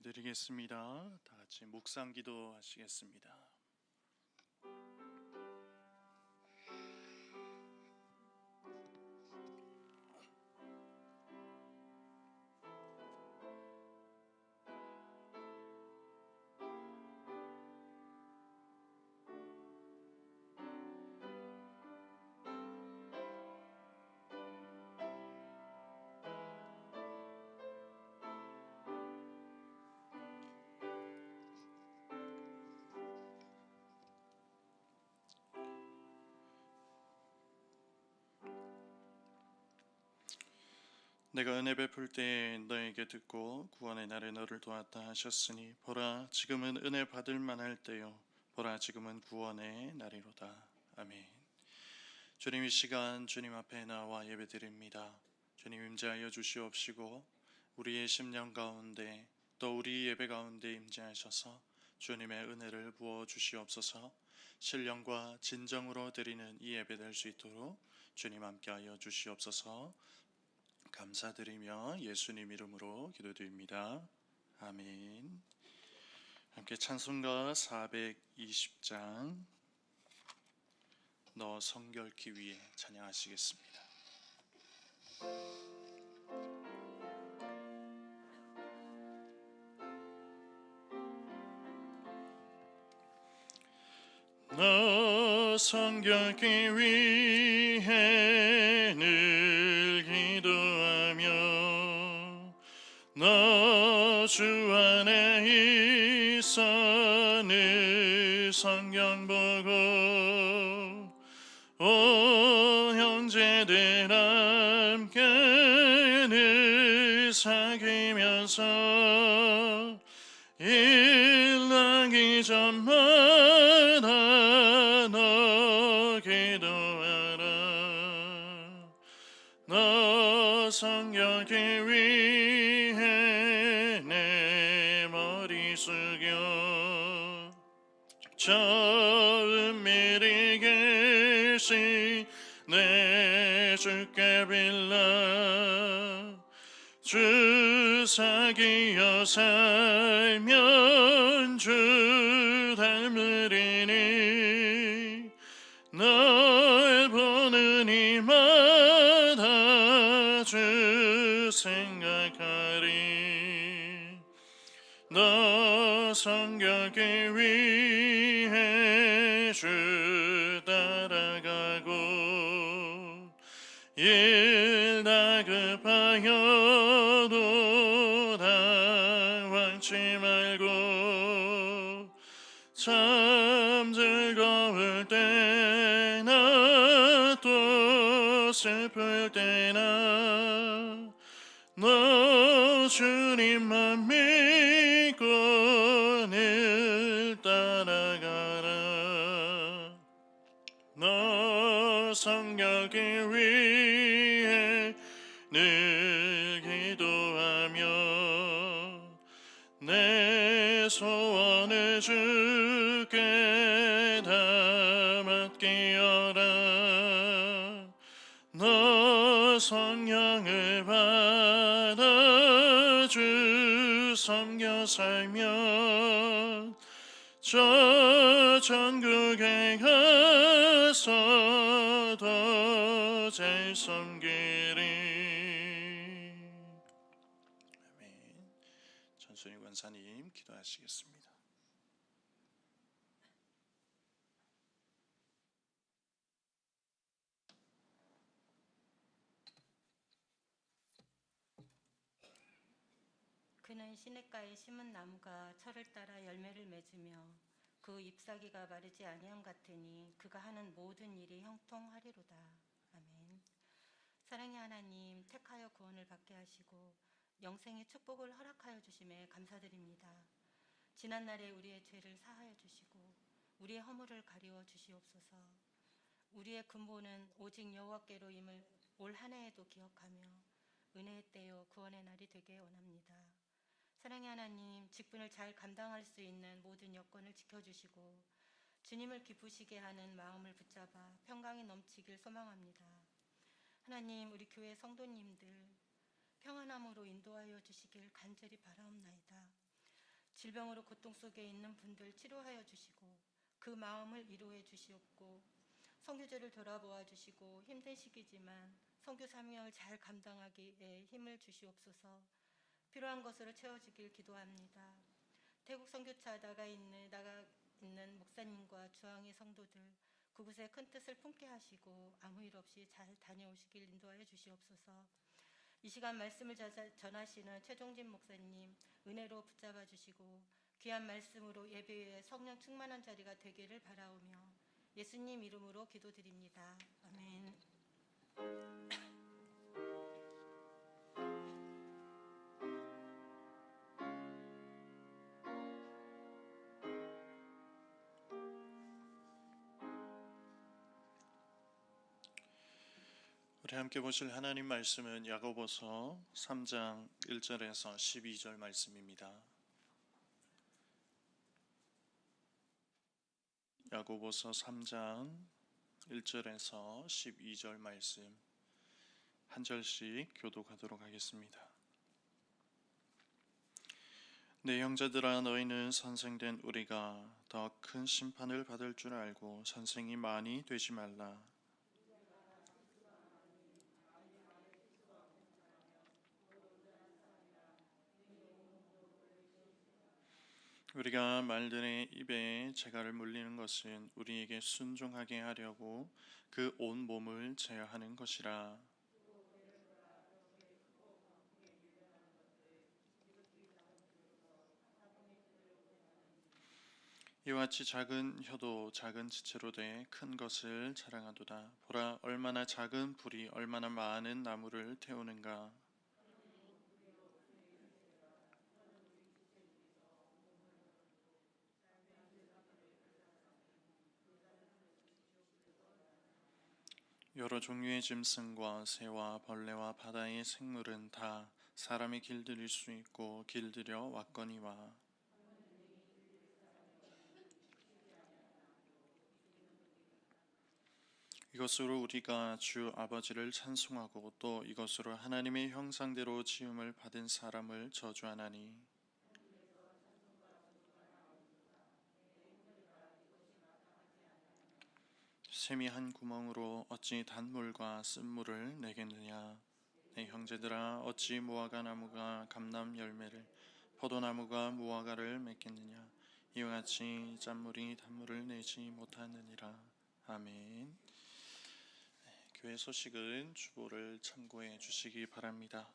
예배드리겠습니다. 다 같이 묵상 기도하시겠습니다. 내가 은혜 베풀 때에 너에게 듣고 구원의 날에 너를 도왔다 하셨으니 보라 지금은 은혜 받을 만할 때요 보라 지금은 구원의 날이로다. 아멘. 주님, 이 시간 주님 앞에 나와 예배드립니다. 주님 임재하여 주시옵시고 우리의 심령 가운데 또 우리 예배 가운데 임재하셔서 주님의 은혜를 부어 주시옵소서. 신령과 진정으로 드리는 이 예배 될 수 있도록 주님 함께하여 주시옵소서. 감사드리며 예수님 이름으로 기도드립니다. 아멘. 함께 찬송가 420장 너 성결케 위해 찬양하시겠습니다. 너 성결케 위해 늘 기도하며 너 주 안에 있어 늘 성경 보고 오 형제들 함께 늘 사귀면서 일나기 전마다 너 기도하라. 너 성결케 위해 내 머리 숙여 저 은밀히 계신 내 주께 빌라. 주 사귀어 살면 주 닮으리니 널 보는 이마다 주 생각하리. 너 성결케 위해 주 따라가고 일 다급하여도 당황치 말고 참 즐거울 때나 또 슬플 때나 너 주님만 믿고 늘 따라가라. 너 성결케 위해 늘 기도하며 내 소원을 주께 다 맡기어라. 너 성령을 받아 주 섬겨 살면 저 천국에 가서 더 잘 섬기리. 아멘. 전순희 권사님 기도하시겠습니다. 그는 시냇가에 심은 나무가 철을 따라 열매를 맺으며 그 잎사귀가 마르지 아니함 같으니 그가 하는 모든 일이 형통하리로다. 아멘. 사랑의 하나님, 택하여 구원을 받게 하시고 영생의 축복을 허락하여 주심에 감사드립니다. 지난날에 우리의 죄를 사하여 주시고 우리의 허물을 가리워 주시옵소서. 우리의 근본은 오직 여호와께로임을 올 한 해에도 기억하며 은혜의 때요 구원의 날이 되게 원합니다. 사랑의 하나님, 직분을 잘 감당할 수 있는 모든 여건을 지켜주시고 주님을 기쁘시게 하는 마음을 붙잡아 평강이 넘치길 소망합니다. 하나님, 우리 교회 성도님들 평안함으로 인도하여 주시길 간절히 바라옵나이다. 질병으로 고통 속에 있는 분들 치료하여 주시고 그 마음을 위로해 주시옵고 선교제를 돌아보아 주시고 힘든 시기지만 선교 사명을 잘 감당하기에 힘을 주시옵소서. 필요한 것으로 채워지길 기도합니다. 태국 선교차 나가 있는 목사님과 주항의 성도들 그곳에 큰 뜻을 품게 하시고 아무 일 없이 잘 다녀오시길 인도하여 주시옵소서. 이 시간 말씀을 전하시는 최종진 목사님 은혜로 붙잡아 주시고 귀한 말씀으로 예배에 성령 충만한 자리가 되기를 바라오며 예수님 이름으로 기도드립니다. 아멘. 우리 함께 보실 하나님 말씀은 야고보서 3장 1절에서 12절 말씀입니다. 야고보서 3장 1절에서 12절 말씀 한 절씩 교독하도록 하겠습니다. 내 형제들아 너희는 선생된 우리가 더 큰 심판을 받을 줄 알고 선생이 많이 되지 말라. 우리가 말들의 입에 재갈을 물리는 것은 우리에게 순종하게 하려고 그 온 몸을 제어하는 것이라. 이와 같이 작은 혀도 작은 지체로 돼 큰 것을 자랑하도다. 보라, 얼마나 작은 불이 얼마나 많은 나무를 태우는가. 여러 종류의 짐승과 새와 벌레와 바다의 생물은 다 사람이 길들일 수 있고 길들여 왔거니와. 이것으로 우리가 주 아버지를 찬송하고 또 이것으로 하나님의 형상대로 지음을 받은 사람을 저주하나니. 샘이 한 구멍으로 어찌 단물과 쓴물을 내겠느냐. 내 형제들아 어찌 무화과 나무가 감람 열매를 포도나무가 무화과를 맺겠느냐. 이와 같이 짠물이 단물을 내지 못하느니라. 아멘. 교회 소식은 주보를 참고해 주시기 바랍니다.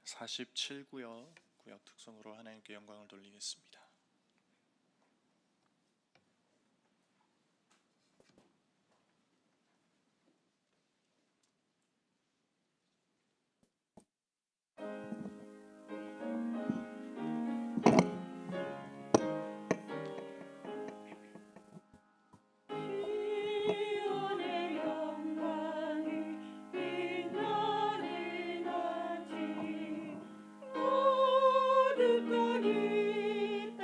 47구역 구역 특성으로 하나님께 영광을 돌리겠습니다. 시온의 영광이 빛나는 아침 모두 떠니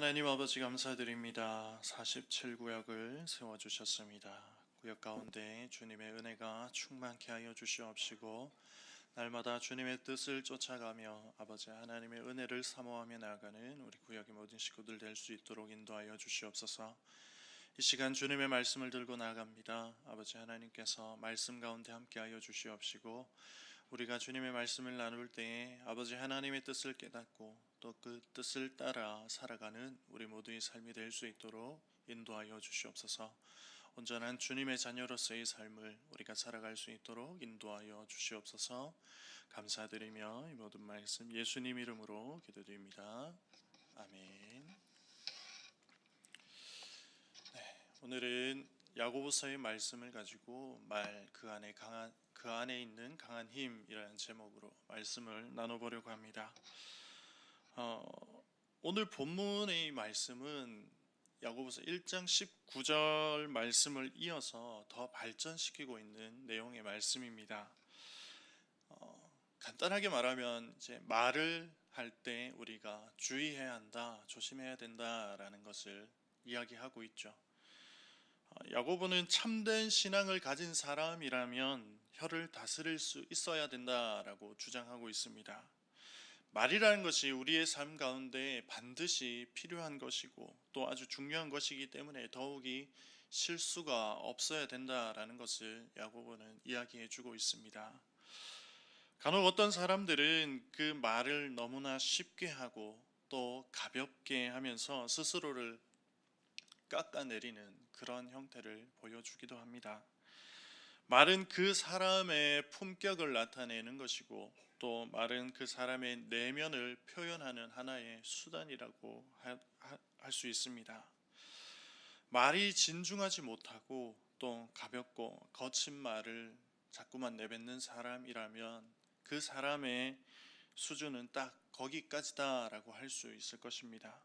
하나님 아버지 감사드립니다. 47구역을 세워주셨습니다. 구역 가운데 주님의 은혜가 충만케 하여 주시옵시고 날마다 주님의 뜻을 쫓아가며 아버지 하나님의 은혜를 사모하며 나아가는 우리 구역의 모든 식구들 될 수 있도록 인도하여 주시옵소서. 이 시간 주님의 말씀을 들고 나아갑니다. 아버지 하나님께서 말씀 가운데 함께하여 주시옵시고 우리가 주님의 말씀을 나눌 때에 아버지 하나님의 뜻을 깨닫고 또 그 뜻을 따라 살아가는 우리 모두의 삶이 될 수 있도록 인도하여 주시옵소서. 온전한 주님의 자녀로서의 삶을 우리가 살아갈 수 있도록 인도하여 주시옵소서. 감사드리며 이 모든 말씀 예수님 이름으로 기도드립니다. 아멘. 오늘은 야고보서의 말씀을 가지고 그 안에 있는 강한 힘이라는 제목으로 말씀을 나눠보려고 합니다. 오늘 본문의 말씀은 야고보서 1장 19절 말씀을 이어서 더 발전시키고 있는 내용의 말씀입니다. 간단하게 말하면 이제 말을 할 때 우리가 주의해야 한다, 조심해야 된다라는 것을 이야기하고 있죠. 야고보는 참된 신앙을 가진 사람이라면 혀를 다스릴 수 있어야 된다라고 주장하고 있습니다. 말이라는 것이 우리의 삶 가운데 반드시 필요한 것이고 또 아주 중요한 것이기 때문에 더욱이 실수가 없어야 된다라는 것을 야고보는 이야기해 주고 있습니다. 간혹 어떤 사람들은 그 말을 너무나 쉽게 하고 또 가볍게 하면서 스스로를 깎아내리는 그런 형태를 보여주기도 합니다. 말은 그 사람의 품격을 나타내는 것이고 또 말은 그 사람의 내면을 표현하는 하나의 수단이라고 할 수 있습니다. 말이 진중하지 못하고 또 가볍고 거친 말을 자꾸만 내뱉는 사람이라면 그 사람의 수준은 딱 거기까지다라고 할 수 있을 것입니다.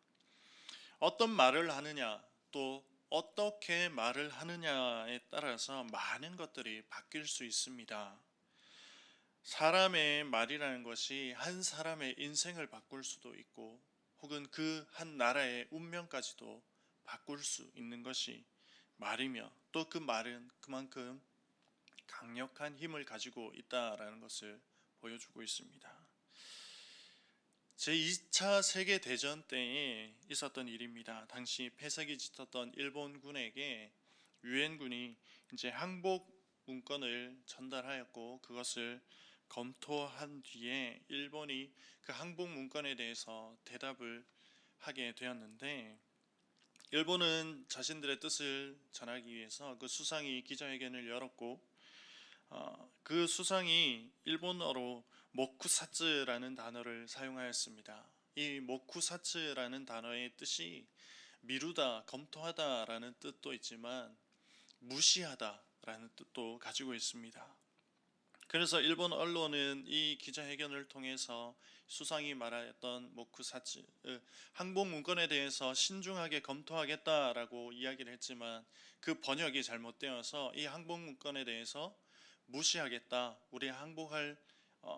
어떤 말을 하느냐 또 어떻게 말을 하느냐에 따라서 많은 것들이 바뀔 수 있습니다. 사람의 말이라는 것이 한 사람의 인생을 바꿀 수도 있고 혹은 그 한 나라의 운명까지도 바꿀 수 있는 것이 말이며 또 그 말은 그만큼 강력한 힘을 가지고 있다라는 것을 보여주고 있습니다. 제2차 세계대전 때에 있었던 일입니다. 당시 폐색이 짙었던 일본군에게 유엔군이 이제 항복 문건을 전달하였고 그것을 검토한 뒤에 일본이 그 항복 문건에 대해서 대답을 하게 되었는데 일본은 자신들의 뜻을 전하기 위해서 그 수상이 기자회견을 열었고 그 수상이 일본어로 모쿠사츠라는 단어를 사용하였습니다. 이 모쿠사츠라는 단어의 뜻이 미루다, 검토하다라는 뜻도 있지만 무시하다라는 뜻도 가지고 있습니다. 그래서 일본 언론은 이 기자회견을 통해서 수상이 말하였던 모쿠사츠, 항복 문건에 대해서 신중하게 검토하겠다라고 이야기를 했지만 그 번역이 잘못되어서 이 항복 문건에 대해서 무시하겠다, 우리 항복할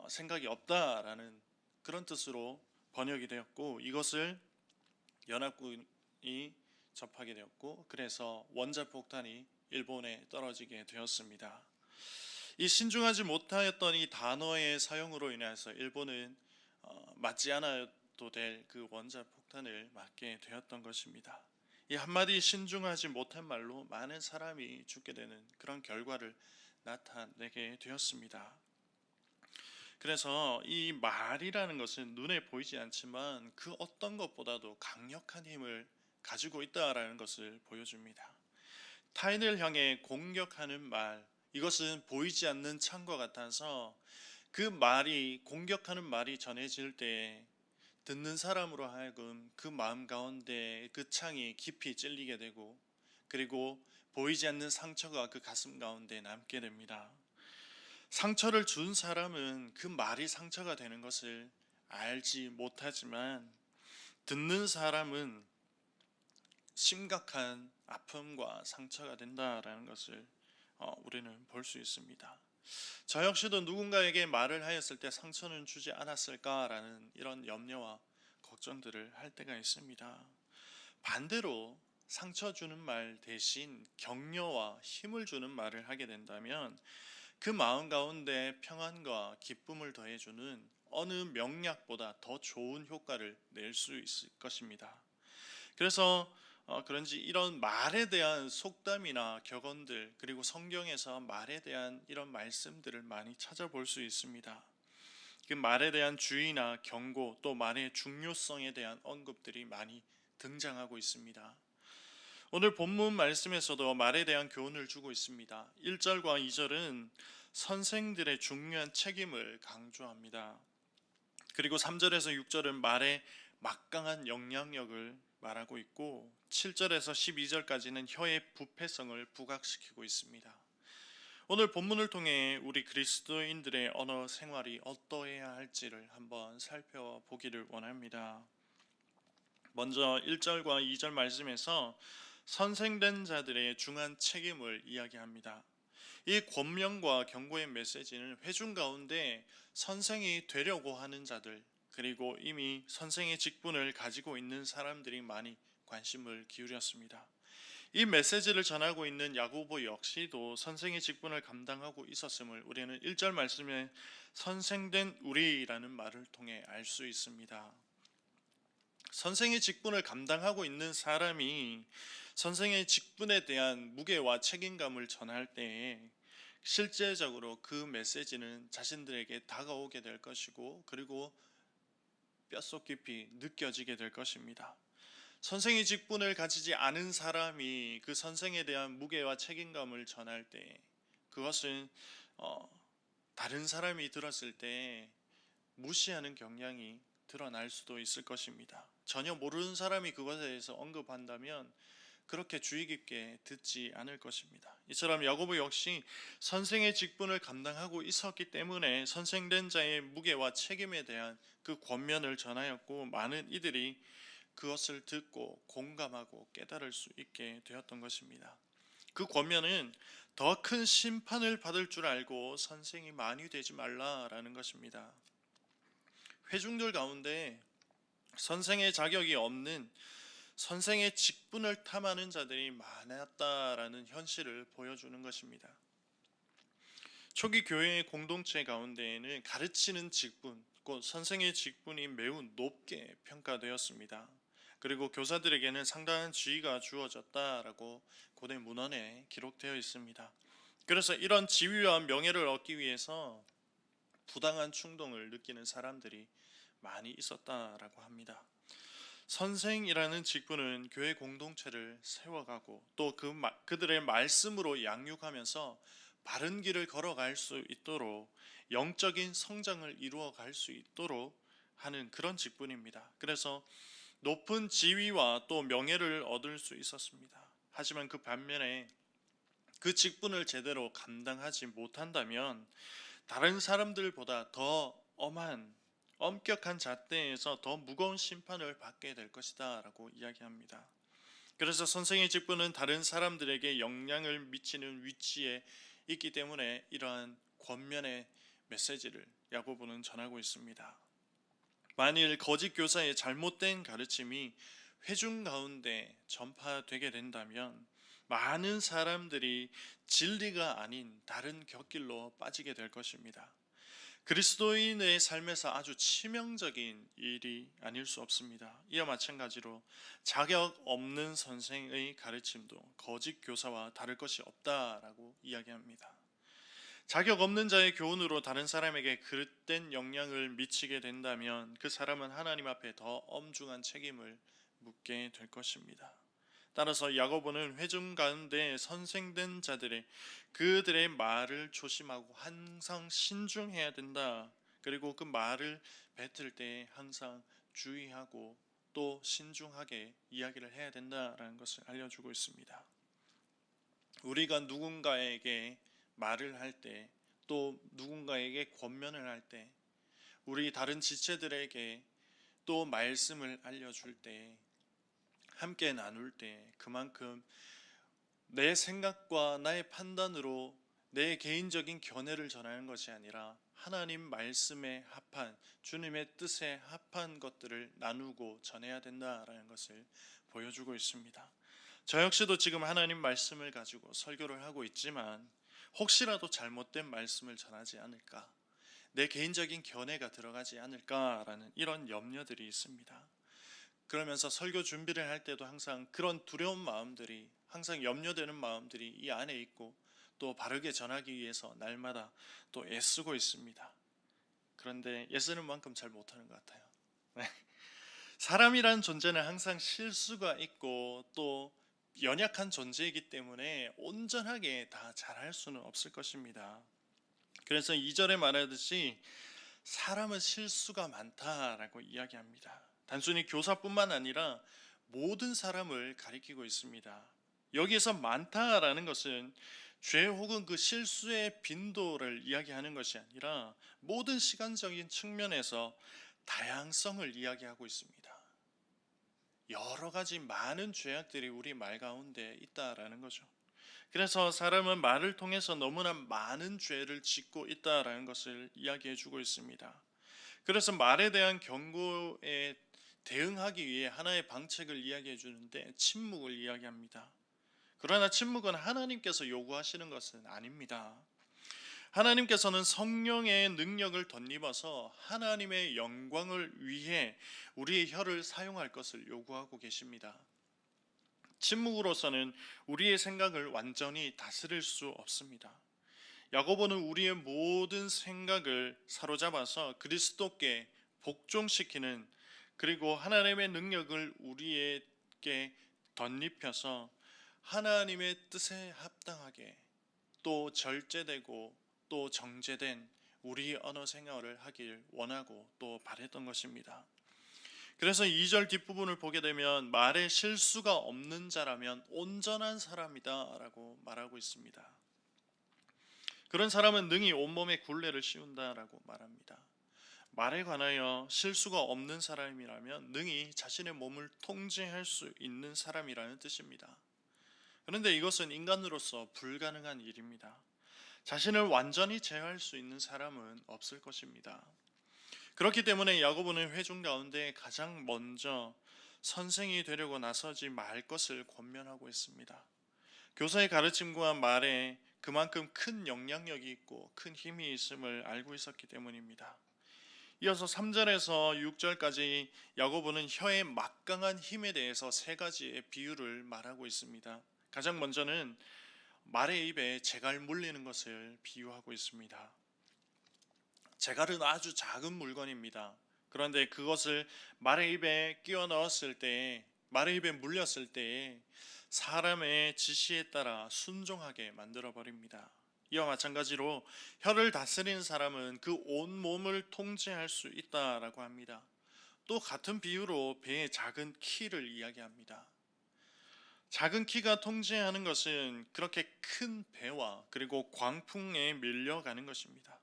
생각이 없다라는 그런 뜻으로 번역이 되었고 이것을 연합군이 접하게 되었고 그래서 원자폭탄이 일본에 떨어지게 되었습니다. 이 신중하지 못하였던 이 단어의 사용으로 인해서 일본은 맞지 않아도 될 그 원자폭탄을 맞게 되었던 것입니다. 이 한마디 신중하지 못한 말로 많은 사람이 죽게 되는 그런 결과를 나타내게 되었습니다. 그래서 이 말이라는 것은 눈에 보이지 않지만 그 어떤 것보다도 강력한 힘을 가지고 있다라는 것을 보여줍니다. 타인을 향해 공격하는 말, 이것은 보이지 않는 창과 같아서 그 말이 공격하는 말이 전해질 때 듣는 사람으로 하여금 그 마음 가운데 그 창이 깊이 찔리게 되고 그리고 보이지 않는 상처가 그 가슴 가운데 남게 됩니다. 상처를 준 사람은 그 말이 상처가 되는 것을 알지 못하지만 듣는 사람은 심각한 아픔과 상처가 된다라는 것을 우리는 볼 수 있습니다. 저 역시도 누군가에게 말을 하였을 때 상처는 주지 않았을까라는 이런 염려와 걱정들을 할 때가 있습니다. 반대로 상처 주는 말 대신 격려와 힘을 주는 말을 하게 된다면 그 마음 가운데 평안과 기쁨을 더해주는 어느 명약보다 더 좋은 효과를 낼 수 있을 것입니다. 그래서 그런지 이런 말에 대한 속담이나 격언들, 그리고 성경에서 말에 대한 이런 말씀들을 많이 찾아볼 수 있습니다. 그 말에 대한 주의나 경고, 또 말의 중요성에 대한 언급들이 많이 등장하고 있습니다. 오늘 본문 말씀에서도 말에 대한 교훈을 주고 있습니다. 1절과 2절은 선생들의 중요한 책임을 강조합니다. 그리고 3절에서 6절은 말의 막강한 영향력을 말하고 있고 7절에서 12절까지는 혀의 부패성을 부각시키고 있습니다. 오늘 본문을 통해 우리 그리스도인들의 언어 생활이 어떠해야 할지를 한번 살펴보기를 원합니다. 먼저 1절과 2절 말씀에서 선생된 자들의 중한 책임을 이야기합니다. 이 권면과 경고의 메시지는 회중 가운데 선생이 되려고 하는 자들, 그리고 이미 선생의 직분을 가지고 있는 사람들이 많이 관심을 기울였습니다. 이 메시지를 전하고 있는 야고보 역시도 선생의 직분을 감당하고 있었음을 우리는 1절 말씀에 선생된 우리라는 말을 통해 알 수 있습니다. 선생의 직분을 감당하고 있는 사람이 선생의 직분에 대한 무게와 책임감을 전할 때에 실제적으로 그 메시지는 자신들에게 다가오게 될 것이고, 그리고 뼛속 깊이 느껴지게 될 것입니다. 선생의 직분을 가지지 않은 사람이 그 선생에 대한 무게와 책임감을 전할 때 그것은 다른 사람이 들었을 때 무시하는 경향이 드러날 수도 있을 것입니다. 전혀 모르는 사람이 그것에 대해서 언급한다면 그렇게 주의 깊게 듣지 않을 것입니다. 이처럼 야고보 역시 선생의 직분을 감당하고 있었기 때문에 선생된 자의 무게와 책임에 대한 그 권면을 전하였고, 많은 이들이 그것을 듣고 공감하고 깨달을 수 있게 되었던 것입니다. 그 권면은 더 큰 심판을 받을 줄 알고 선생이 만유되지 말라라는 것입니다. 회중들 가운데 선생의 자격이 없는 선생의 직분을 탐하는 자들이 많았다라는 현실을 보여주는 것입니다. 초기 교회의 공동체 가운데에는 가르치는 직분, 곧 선생의 직분이 매우 높게 평가되었습니다. 그리고 교사들에게는 상당한 지위가 주어졌다라고 고대 문헌에 기록되어 있습니다. 그래서 이런 지위와 명예를 얻기 위해서 부당한 충동을 느끼는 사람들이 많이 있었다라고 합니다. 선생이라는 직분은 교회 공동체를 세워가고 또 그들의 말씀으로 양육하면서 바른 길을 걸어갈 수 있도록 영적인 성장을 이루어갈 수 있도록 하는 그런 직분입니다. 그래서 높은 지위와 또 명예를 얻을 수 있었습니다. 하지만 그 반면에 그 직분을 제대로 감당하지 못한다면 다른 사람들보다 더 엄격한 잣대에서 더 무거운 심판을 받게 될 것이다 라고 이야기합니다. 그래서 선생의 직분은 다른 사람들에게 영향을 미치는 위치에 있기 때문에 이러한 권면의 메시지를 야고보는 전하고 있습니다. 만일 거짓 교사의 잘못된 가르침이 회중 가운데 전파되게 된다면 많은 사람들이 진리가 아닌 다른 곁길로 빠지게 될 것입니다. 그리스도인의 삶에서 아주 치명적인 일이 아닐 수 없습니다. 이와 마찬가지로 자격 없는 선생의 가르침도 거짓 교사와 다를 것이 없다라고 이야기합니다. 자격 없는 자의 교훈으로 다른 사람에게 그릇된 영향을 미치게 된다면 그 사람은 하나님 앞에 더 엄중한 책임을 묻게 될 것입니다. 따라서 야고보는 회중 가운데 선생된 자들의 그들의 말을 조심하고 항상 신중해야 된다. 그리고 그 말을 뱉을 때 항상 주의하고 또 신중하게 이야기를 해야 된다라는 것을 알려주고 있습니다. 우리가 누군가에게 말을 할 때, 또 누군가에게 권면을 할 때, 우리 다른 지체들에게 또 말씀을 알려줄 때, 함께 나눌 때 그만큼 내 생각과 나의 판단으로 내 개인적인 견해를 전하는 것이 아니라 하나님 말씀에 합한, 주님의 뜻에 합한 것들을 나누고 전해야 된다라는 것을 보여주고 있습니다. 저 역시도 지금 하나님 말씀을 가지고 설교를 하고 있지만 혹시라도 잘못된 말씀을 전하지 않을까, 내 개인적인 견해가 들어가지 않을까라는 이런 염려들이 있습니다. 그러면서 설교 준비를 할 때도 항상 그런 두려운 마음들이, 항상 염려되는 마음들이 이 안에 있고, 또 바르게 전하기 위해서 날마다 또 애쓰고 있습니다. 그런데 애쓰는 만큼 잘 못하는 것 같아요. 사람이란 존재는 항상 실수가 있고 또 연약한 존재이기 때문에 온전하게 다 잘할 수는 없을 것입니다. 그래서 2절에 말하듯이 사람은 실수가 많다라고 이야기합니다. 단순히 교사뿐만 아니라 모든 사람을 가리키고 있습니다. 여기에서 많다라는 것은 죄 혹은 그 실수의 빈도를 이야기하는 것이 아니라 모든 시간적인 측면에서 다양성을 이야기하고 있습니다. 여러 가지 많은 죄악들이 우리 말 가운데 있다라는 거죠. 그래서 사람은 말을 통해서 너무나 많은 죄를 짓고 있다라는 것을 이야기해 주고 있습니다. 그래서 말에 대한 경고에 대응하기 위해 하나의 방책을 이야기해 주는데 침묵을 이야기합니다. 그러나 침묵은 하나님께서 요구하시는 것은 아닙니다. 하나님께서는 성령의 능력을 덧입어서 하나님의 영광을 위해 우리의 혀를 사용할 것을 요구하고 계십니다. 침묵으로서는 우리의 생각을 완전히 다스릴 수 없습니다. 야고보는 우리의 모든 생각을 사로잡아서 그리스도께 복종시키는, 그리고 하나님의 능력을 우리에게 덧입혀서 하나님의 뜻에 합당하게 또 절제되고 또 정제된 우리 언어 생활을 하길 원하고 또 바랬던 것입니다. 그래서 2절 뒷부분을 보게 되면 말에 실수가 없는 자라면 온전한 사람이다 라고 말하고 있습니다. 그런 사람은 능히 온몸에 굴레를 씌운다라고 말합니다. 말에 관하여 실수가 없는 사람이라면 능히 자신의 몸을 통제할 수 있는 사람이라는 뜻입니다. 그런데 이것은 인간으로서 불가능한 일입니다. 자신을 완전히 제어할 수 있는 사람은 없을 것입니다. 그렇기 때문에 야고보는 회중 가운데 가장 먼저 선생이 되려고 나서지 말 것을 권면하고 있습니다. 교사의 가르침과 말에 그만큼 큰 영향력이 있고 큰 힘이 있음을 알고 있었기 때문입니다. 이어서 3절에서 6절까지 야고보는 혀의 막강한 힘에 대해서 세 가지의 비유를 말하고 있습니다. 가장 먼저는 말의 입에 재갈 물리는 것을 비유하고 있습니다. 재갈은 아주 작은 물건입니다. 그런데 그것을 말의 입에 끼워 넣었을 때, 말의 입에 물렸을 때 사람의 지시에 따라 순종하게 만들어 버립니다. 이와 마찬가지로 혀를 다스리는 사람은 그 온 몸을 통제할 수 있다라고 합니다. 또 같은 비유로 배의 작은 키를 이야기합니다. 작은 키가 통제하는 것은 그렇게 큰 배와 그리고 광풍에 밀려가는 것입니다.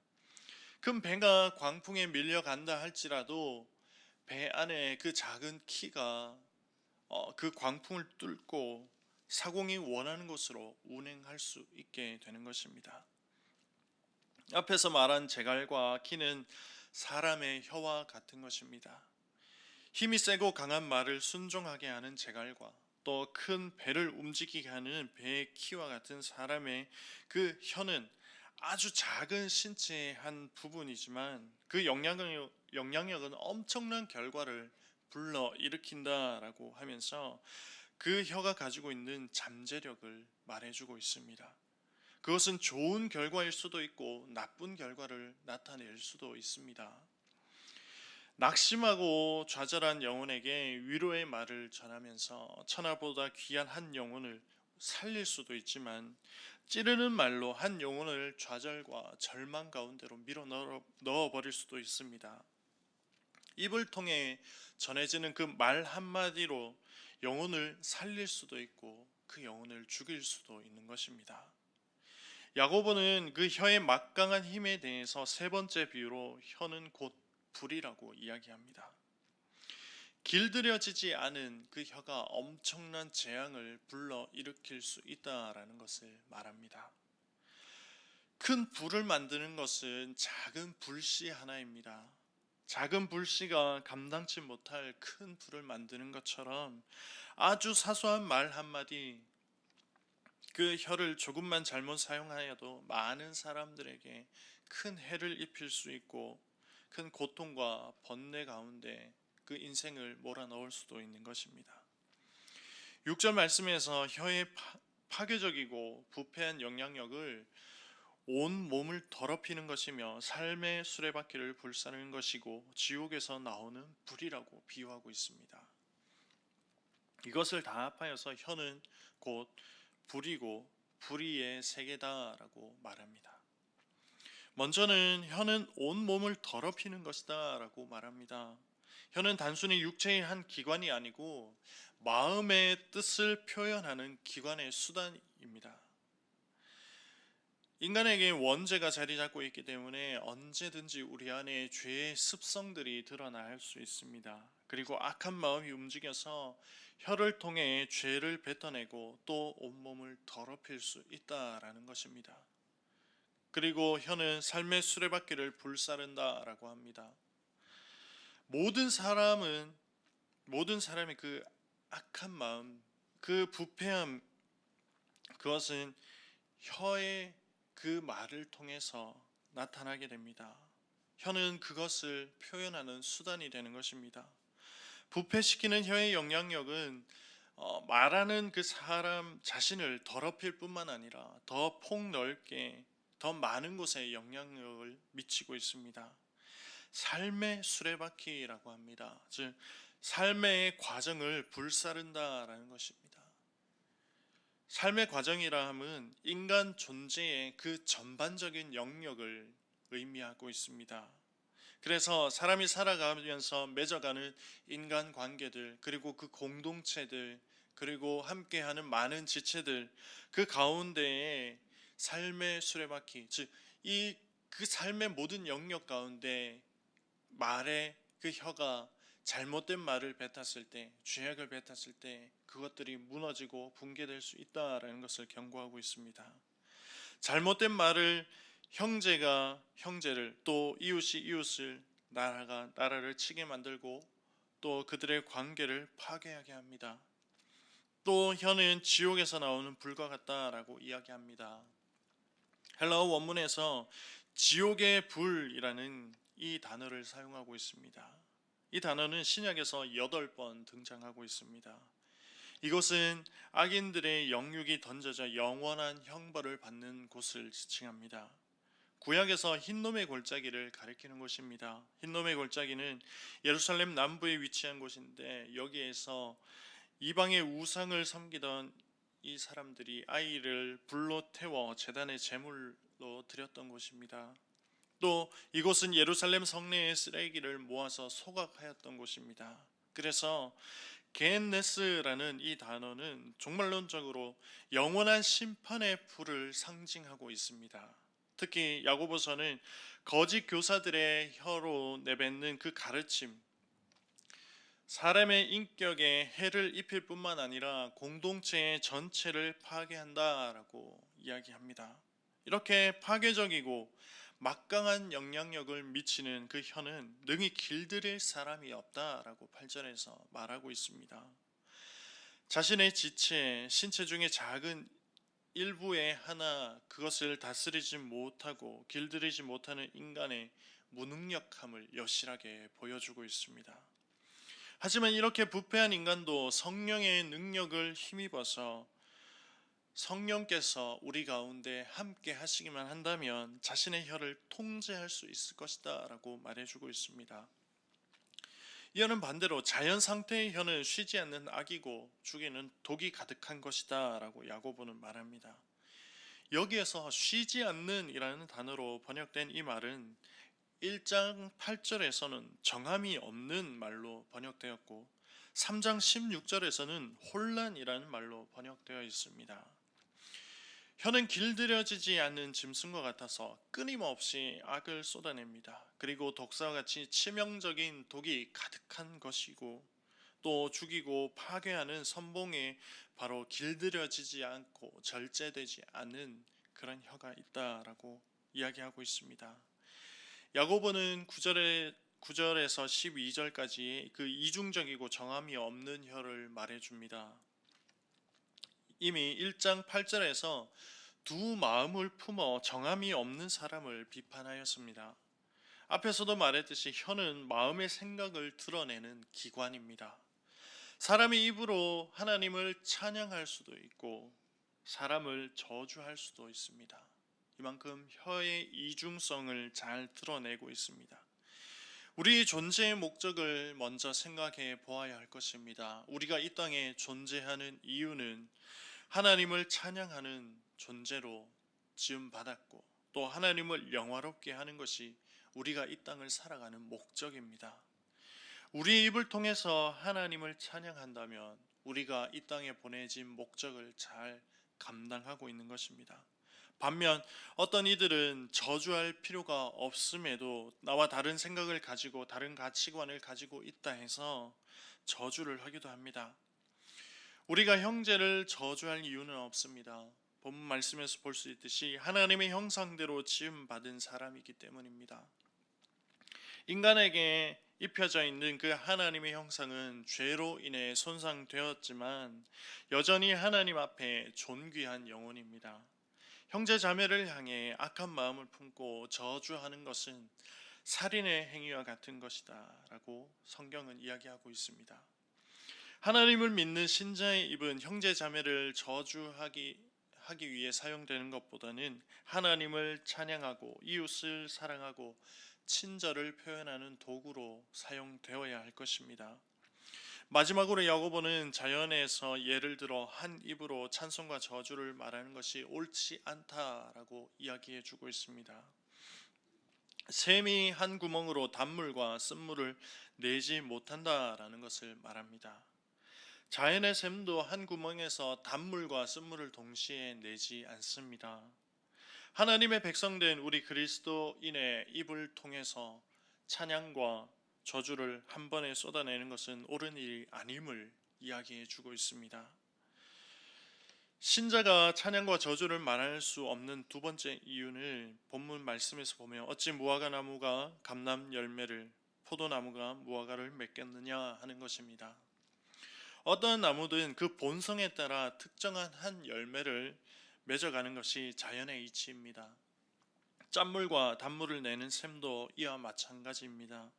큰 배가 광풍에 밀려간다 할지라도 배 안에 그 작은 키가 그 광풍을 뚫고 사공이 원하는 곳으로 운행할 수 있게 되는 것입니다. 앞에서 말한 재갈과 키는 사람의 혀와 같은 것입니다. 힘이 세고 강한 말을 순종하게 하는 재갈과 또 큰 배를 움직이게 하는 배의 키와 같은 사람의 그 혀는 아주 작은 신체의 한 부분이지만 그 영향력은 엄청난 결과를 불러 일으킨다라고 하면서 그 혀가 가지고 있는 잠재력을 말해주고 있습니다. 그것은 좋은 결과일 수도 있고 나쁜 결과를 나타낼 수도 있습니다. 낙심하고 좌절한 영혼에게 위로의 말을 전하면서 천하보다 귀한 한 영혼을 살릴 수도 있지만 찌르는 말로 한 영혼을 좌절과 절망 가운데로 밀어 넣어버릴 수도 있습니다. 입을 통해 전해지는 그 말 한마디로 영혼을 살릴 수도 있고 그 영혼을 죽일 수도 있는 것입니다. 야고보는 그 혀의 막강한 힘에 대해서 세 번째 비유로 혀는 곧 불이라고 이야기합니다. 길들여지지 않은 그 혀가 엄청난 재앙을 불러 일으킬 수 있다라는 것을 말합니다. 큰 불을 만드는 것은 작은 불씨 하나입니다. 작은 불씨가 감당치 못할 큰 불을 만드는 것처럼 아주 사소한 말 한마디, 그 혀를 조금만 잘못 사용하여도 많은 사람들에게 큰 해를 입힐 수 있고 큰 고통과 번뇌 가운데 그 인생을 몰아넣을 수도 있는 것입니다. 6절 말씀에서 혀의 파괴적이고 부패한 영향력을 온 몸을 더럽히는 것이며 삶의 수레바퀴를 불사르는 것이고 지옥에서 나오는 불이라고 비유하고 있습니다. 이것을 다 합하여서 혀는 곧 불이고 불의의 세계다라고 말합니다. 먼저는 혀는 온 몸을 더럽히는 것이다라고 말합니다. 혀는 단순히 육체의 한 기관이 아니고 마음의 뜻을 표현하는 기관의 수단입니다. 인간에게 원죄가 자리 잡고 있기 때문에 언제든지 우리 안에 죄의 습성들이 드러날 수 있습니다. 그리고 악한 마음이 움직여서 혀를 통해 죄를 뱉어내고 또 온몸을 더럽힐 수 있다라는 것입니다. 그리고 혀는 삶의 수레바퀴를 불사른다라고 합니다. 모든 사람의 그 악한 마음, 그 부패함, 그것은 혀의 그 말을 통해서 나타나게 됩니다. 혀는 그것을 표현하는 수단이 되는 것입니다. 부패시키는 혀의 영향력은 말하는 그 사람 자신을 더럽힐 뿐만 아니라 더 폭넓게 더 많은 곳에 영향력을 미치고 있습니다. 삶의 수레바퀴라고 합니다. 즉 삶의 과정을 불사른다라는 것입니다. 삶의 과정이라 함은 인간 존재의 그 전반적인 영역을 의미하고 있습니다. 그래서 사람이 살아가면서 맺어가는 인간 관계들, 그리고 그 공동체들, 그리고 함께하는 많은 지체들, 그 가운데에 삶의 수레바퀴, 즉 그 삶의 모든 영역 가운데 말의 그 혀가 잘못된 말을 뱉었을 때, 죄악을 뱉었을 때 그것들이 무너지고 붕괴될 수 있다라는 것을 경고하고 있습니다. 잘못된 말을 형제가 형제를, 또 이웃이 이웃을, 나라가 나라를 치게 만들고 또 그들의 관계를 파괴하게 합니다. 또 혀는 지옥에서 나오는 불과 같다라고 이야기합니다. 헬라어 원문에서 지옥의 불이라는 이 단어를 사용하고 있습니다. 이 단어는 신약에서 8번 등장하고 있습니다. 이곳은 악인들의 영육이 던져져 영원한 형벌을 받는 곳을 지칭합니다. 구약에서 흰놈의 골짜기를 가리키는 곳입니다. 흰놈의 골짜기는 예루살렘 남부에 위치한 곳인데, 여기에서 이방의 우상을 섬기던 이 사람들이 아이를 불로 태워 제단의 제물로 드렸던 곳입니다. 또 이곳은 예루살렘 성내의 쓰레기를 모아서 소각하였던 곳입니다. 그래서 겐네스라는 이 단어는 종말론적으로 영원한 심판의 불을 상징하고 있습니다. 특히 야고보서는 거짓 교사들의 혀로 내뱉는 그 가르침, 사람의 인격에 해를 입힐 뿐만 아니라 공동체의 전체를 파괴한다라고 이야기합니다. 이렇게 파괴적이고 막강한 영향력을 미치는 그 혀는 능히 길들일 사람이 없다라고 8절에서 말하고 있습니다. 자신의 지체, 신체 중에 작은 일부의 하나, 그것을 다스리지 못하고 길들이지 못하는 인간의 무능력함을 여실하게 보여주고 있습니다. 하지만 이렇게 부패한 인간도 성령의 능력을 힘입어서 성령께서 우리 가운데 함께 하시기만 한다면 자신의 혀를 통제할 수 있을 것이다 라고 말해주고 있습니다. 이어는 반대로 자연 상태의 혀는 쉬지 않는 악이고 죽이는 독이 가득한 것이다 라고 야고보는 말합니다. 여기에서 쉬지 않는 이라는 단어로 번역된 이 말은 1장 8절에서는 정함이 없는 말로 번역되었고 3장 16절에서는 혼란이라는 말로 번역되어 있습니다. 혀는 길들여지지 않는 짐승과 같아서 끊임없이 악을 쏟아냅니다. 그리고 독사와 같이 치명적인 독이 가득한 것이고, 또 죽이고 파괴하는 선봉에 바로 길들여지지 않고 절제되지 않는 그런 혀가 있다라고 이야기하고 있습니다. 야고보는 9절에서 12절까지 그 이중적이고 정함이 없는 혀를 말해줍니다. 이미 1장 8절에서 두 마음을 품어 정함이 없는 사람을 비판하였습니다. 앞에서도 말했듯이 혀는 마음의 생각을 드러내는 기관입니다. 사람이 입으로 하나님을 찬양할 수도 있고 사람을 저주할 수도 있습니다. 이만큼 혀의 이중성을 잘 드러내고 있습니다. 우리 존재의 목적을 먼저 생각해 보아야 할 것입니다. 우리가 이 땅에 존재하는 이유는 하나님을 찬양하는 존재로 지음받았고 또 하나님을 영화롭게 하는 것이 우리가 이 땅을 살아가는 목적입니다. 우리의 입을 통해서 하나님을 찬양한다면 우리가 이 땅에 보내진 목적을 잘 감당하고 있는 것입니다. 반면 어떤 이들은 저주할 필요가 없음에도 나와 다른 생각을 가지고 다른 가치관을 가지고 있다 해서 저주를 하기도 합니다. 우리가 형제를 저주할 이유는 없습니다. 본문 말씀에서 볼 수 있듯이 하나님의 형상대로 지음받은 사람이기 때문입니다. 인간에게 입혀져 있는 그 하나님의 형상은 죄로 인해 손상되었지만 여전히 하나님 앞에 존귀한 영혼입니다. 형제 자매를 향해 악한 마음을 품고 저주하는 것은 살인의 행위와 같은 것이다 라고 성경은 이야기하고 있습니다. 하나님을 믿는 신자의 입은 형제 자매를 저주하기 위해 사용되는 것보다는 하나님을 찬양하고 이웃을 사랑하고 친절을 표현하는 도구로 사용되어야 할 것입니다. 마지막으로 야고보는 자연에서 예를 들어 한 입으로 찬송과 저주를 말하는 것이 옳지 않다라고 이야기해 주고 있습니다. 샘이 한 구멍으로 단물과 쓴물을 내지 못한다라는 것을 말합니다. 자연의 샘도 한 구멍에서 단물과 쓴물을 동시에 내지 않습니다. 하나님의 백성된 우리 그리스도인의 입을 통해서 찬양과 저주를 한 번에 쏟아내는 것은 옳은 일이 아님을 이야기해 주고 있습니다. 신자가 찬양과 저주를 말할 수 없는 두 번째 이유는 본문 말씀에서 보면 어찌 무화과 나무가 감람 열매를 포도나무가 무화과를 맺겠느냐 하는 것입니다. 어떤 나무든 그 본성에 따라 특정한 한 열매를 맺어가는 것이 자연의 이치입니다. 짠물과 단물을 내는 샘도 이와 마찬가지입니다.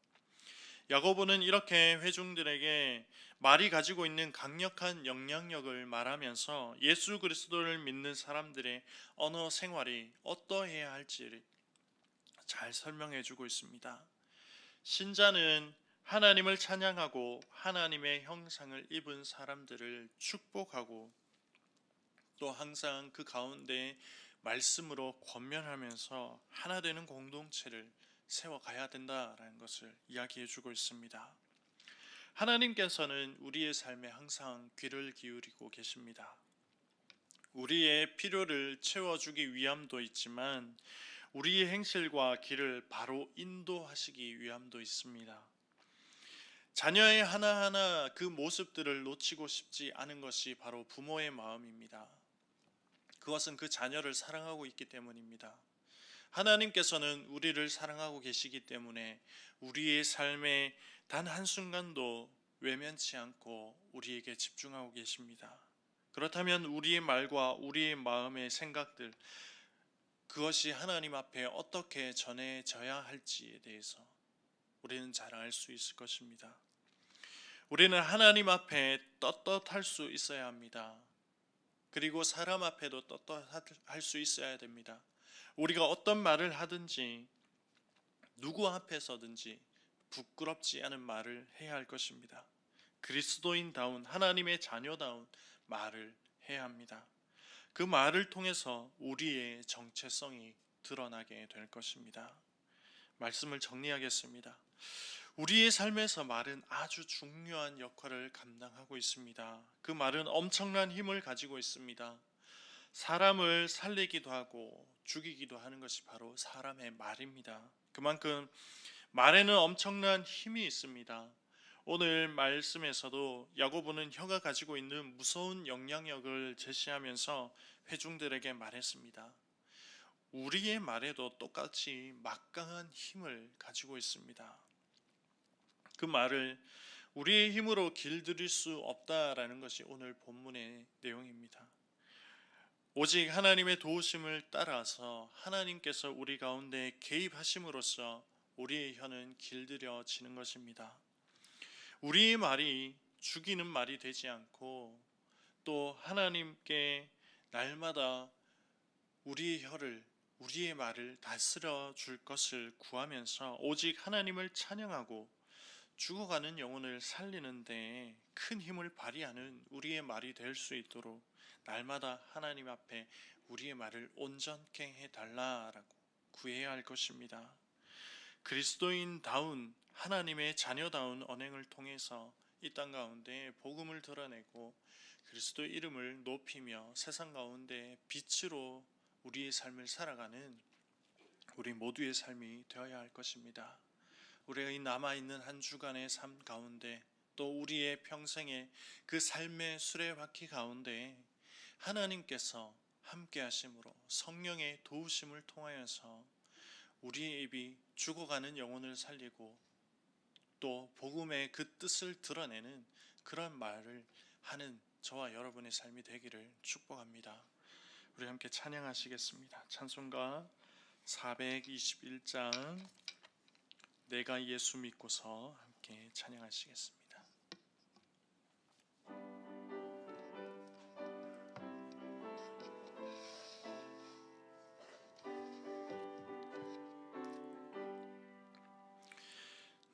야고보는 이렇게 회중들에게 말이 가지고 있는 강력한 영향력을 말하면서 예수 그리스도를 믿는 사람들의 언어 생활이 어떠해야 할지 잘 설명해 주고 있습니다. 신자는 하나님을 찬양하고 하나님의 형상을 입은 사람들을 축복하고 또 항상 그 가운데 말씀으로 권면하면서 하나 되는 공동체를 세워가야 된다라는 것을 이야기해 주고 있습니다. 하나님께서는 우리의 삶에 항상 귀를 기울이고 계십니다. 우리의 필요를 채워주기 위함도 있지만 우리의 행실과 길을 바로 인도하시기 위함도 있습니다. 자녀의 하나하나 그 모습들을 놓치고 싶지 않은 것이 바로 부모의 마음입니다. 그것은 그 자녀를 사랑하고 있기 때문입니다. 하나님께서는 우리를 사랑하고 계시기 때문에 우리의 삶에 단 한순간도 외면치 않고 우리에게 집중하고 계십니다. 그렇다면 우리의 말과 우리의 마음의 생각들, 그것이 하나님 앞에 어떻게 전해져야 할지에 대해서 우리는 잘 알 수 있을 것입니다. 우리는 하나님 앞에 떳떳할 수 있어야 합니다. 그리고 사람 앞에도 떳떳할 수 있어야 됩니다. 우리가 어떤 말을 하든지 누구 앞에서든지 부끄럽지 않은 말을 해야 할 것입니다. 그리스도인다운 하나님의 자녀다운 말을 해야 합니다. 그 말을 통해서 우리의 정체성이 드러나게 될 것입니다. 말씀을 정리하겠습니다. 우리의 삶에서 말은 아주 중요한 역할을 감당하고 있습니다. 그 말은 엄청난 힘을 가지고 있습니다. 사람을 살리기도 하고 죽이기도 하는 것이 바로 사람의 말입니다. 그만큼 말에는 엄청난 힘이 있습니다. 오늘 말씀에서도 야고보는 혀가 가지고 있는 무서운 영향력을 제시하면서 회중들에게 말했습니다. 우리의 말에도 똑같이 막강한 힘을 가지고 있습니다. 그 말을 우리의 힘으로 길들일 수 없다라는 것이 오늘 본문의 내용입니다. 오직 하나님의 도우심을 따라서 하나님께서 우리 가운데 개입하심으로써 우리의 혀는 길들여지는 것입니다. 우리의 말이 죽이는 말이 되지 않고 또 하나님께 날마다 우리의 혀를, 우리의 말을 다스려 줄 것을 구하면서 오직 하나님을 찬양하고 죽어가는 영혼을 살리는 데에 큰 힘을 발휘하는 우리의 말이 될 수 있도록 날마다 하나님 앞에 우리의 말을 온전케 해달라라고 구해야 할 것입니다. 그리스도인다운 하나님의 자녀다운 언행을 통해서 이 땅 가운데 복음을 드러내고 그리스도 이름을 높이며 세상 가운데 빛으로 우리의 삶을 살아가는 우리 모두의 삶이 되어야 할 것입니다. 우리가 이 남아있는 한 주간의 삶 가운데 또 우리의 평생의 그 삶의 수레바퀴 가운데 하나님께서 함께 하심으로 성령의 도우심을 통하여서 우리의 입이 죽어가는 영혼을 살리고 또 복음의 그 뜻을 드러내는 그런 말을 하는 저와 여러분의 삶이 되기를 축복합니다. 우리 함께 찬양하시겠습니다. 찬송가 421장 내가 예수 믿고서 함께 찬양하시겠습니다.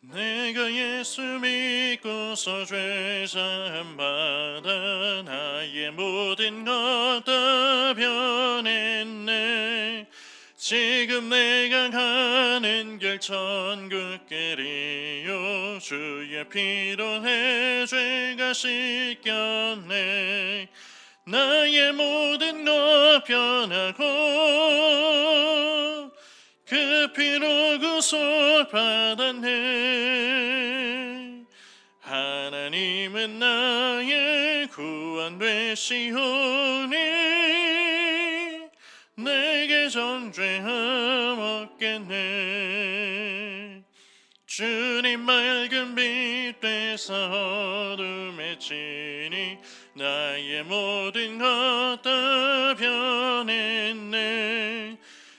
내가 예수 믿고서 죄사함 받아 나의 모든 것 다 변했네. 지금 내가 가는 길 천국길이요 주의 피로 내 죄가 씻겼네. 나의 모든 것 변하고 그 피로 구속받았네. 하나님은 나의 구원 되시오니 내게 정죄함 없겠네. 주님 맑은 빛 되사 어둠에 지니 나의 모든 것 다 변했네.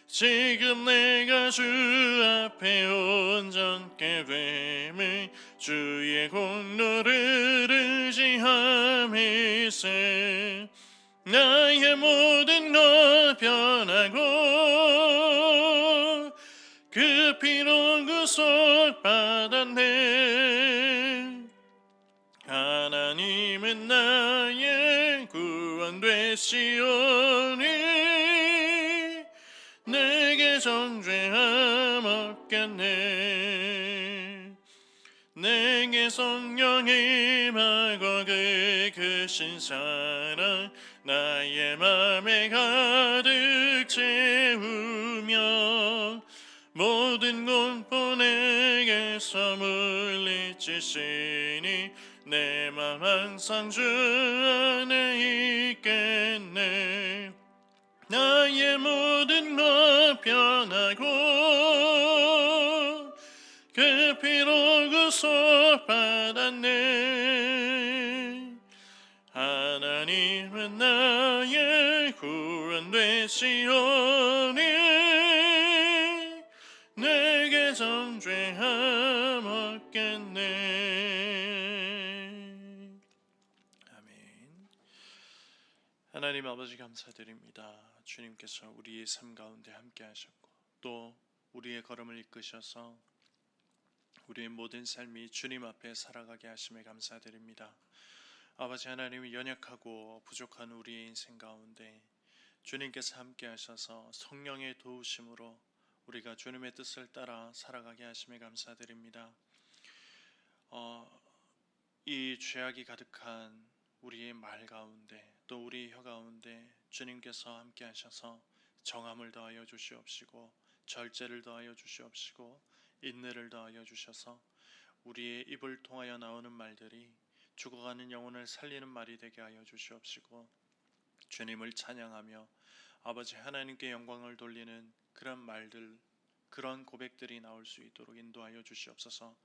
지금 내가 주 앞에 온전케 됨에 주의 공로를 의지함이세. 나의 모든 것 변하고 그 피로 구속받았네. 하나님은 나의 구원 되시오니 내게 정죄함 없겠네. 내게 성령 임하고 그 크신 사랑 나의 맘에 가득 채우며 모든 공포 내게서 물리치시니 내 맘 항상 주 안에 있겠네. 나의 모든 것 변하고 그 피로 구속받았네. 하나님은 나의 구원 되시오니 내게 정죄함 없겠네. 아멘. 하나님 아버지 감사드립니다. 주님께서 우리의 삶 가운데 함께 하셨고 또 우리의 걸음을 이끄셔서 우리의 모든 삶이 주님 앞에 살아가게 하심에 감사드립니다. 아버지 하나님, 연약하고 부족한 우리의 인생 가운데 주님께서 함께 하셔서 성령의 도우심으로 우리가 주님의 뜻을 따라 살아가게 하심에 감사드립니다. 이 죄악이 가득한 우리의 말 가운데 또 우리의 혀 가운데 주님께서 함께 하셔서 정함을 더하여 주시옵시고 절제를 더하여 주시옵시고 인내를 더하여 주셔서 우리의 입을 통하여 나오는 말들이 죽어가는 영혼을 살리는 말이 되게 하여 주시옵시고 주님을 찬양하며 아버지 하나님께 영광을 돌리는 그런 말들, 그런 고백들이 나올 수 있도록 인도하여 주시옵소서.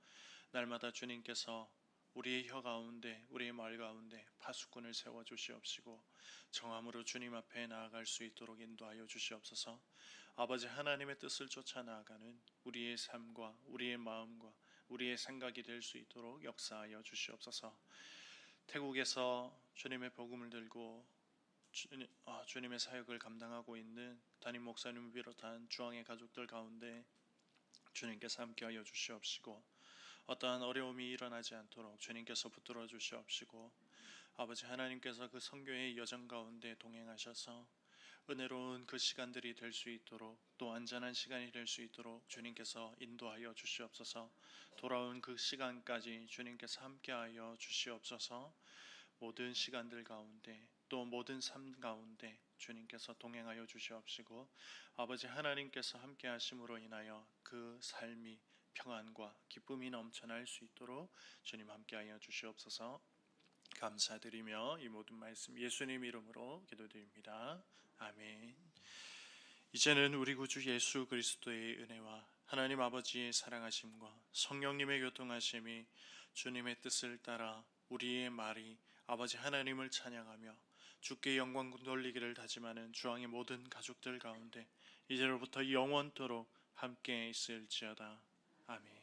날마다 주님께서 우리의 혀 가운데, 우리의 말 가운데 파수꾼을 세워 주시옵시고 정함으로 주님 앞에 나아갈 수 있도록 인도하여 주시옵소서. 아버지 하나님의 뜻을 쫓아 나아가는 우리의 삶과 우리의 마음과 우리의 생각이 될 수 있도록 역사하여 주시옵소서. 태국에서 주님의 복음을 들고 주님의 사역을 감당하고 있는 담임 목사님을 비롯한 주왕의 가족들 가운데 주님께서 함께하여 주시옵시고 어떠한 어려움이 일어나지 않도록 주님께서 붙들어 주시옵시고 아버지 하나님께서 그 선교의 여정 가운데 동행하셔서 은혜로운 그 시간들이 될 수 있도록 또 안전한 시간이 될 수 있도록 주님께서 인도하여 주시옵소서. 돌아온 그 시간까지 주님께서 함께하여 주시옵소서. 모든 시간들 가운데 또 모든 삶 가운데 주님께서 동행하여 주시옵시고 아버지 하나님께서 함께 하심으로 인하여 그 삶이 평안과 기쁨이 넘쳐날 수 있도록 주님 함께하여 주시옵소서. 감사드리며 이 모든 말씀 예수님 이름으로 기도드립니다. 아멘. 이제는 우리 구주 예수 그리스도의 은혜와 하나님 아버지의 사랑하심과 성령님의 교통하심이 주님의 뜻을 따라 우리의 말이 아버지 하나님을 찬양하며 주께 영광 돌리기를 다짐하는 주왕의 모든 가족들 가운데 이제로부터 영원토록 함께 있을지어다. 아멘.